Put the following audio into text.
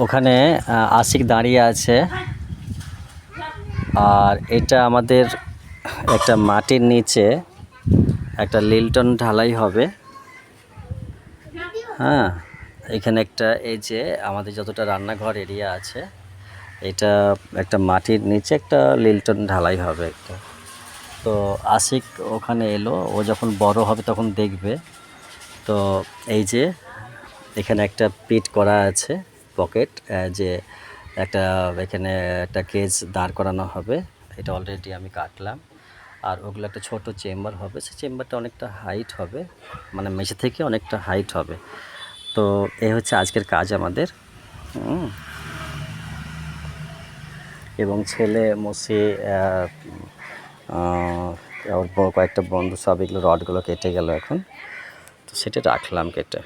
ওখানে আশিক দাঁড়িয়ে আছে। আর এটা আমাদের একটা মাটির নিচে একটা লিল্টন ঢালাই হবে। হ্যাঁ, এখানে একটা এই যে আমাদের যতটা রান্নাঘর এরিয়া আছে, এটা একটা মাটির নিচে একটা লিল্টন ঢালাই হবে একটা। তো আশিক ওখানে এলো, ও যখন বড় হবে তখন দেখবে। তো এই যে এখানে একটা পিট করা আছে, পকেট, যে একটা এখানে একটা কেজ দাঁড় করানো হবে। এটা অলরেডি আমি কাটলাম। আর ওগুলো একটা ছোট চেম্বার হবে, সেই চেম্বারটা অনেকটা হাইট হবে, মানে মেঝে থেকে অনেকটা হাইট হবে। তো এই হচ্ছে আজকের কাজ আমাদের। এবং ছেলে মসি ওর কয়েকটা বন্ধু সব এগুলো রডগুলো কেটে গেল এখন, তো সেটা রাখলাম কেটে।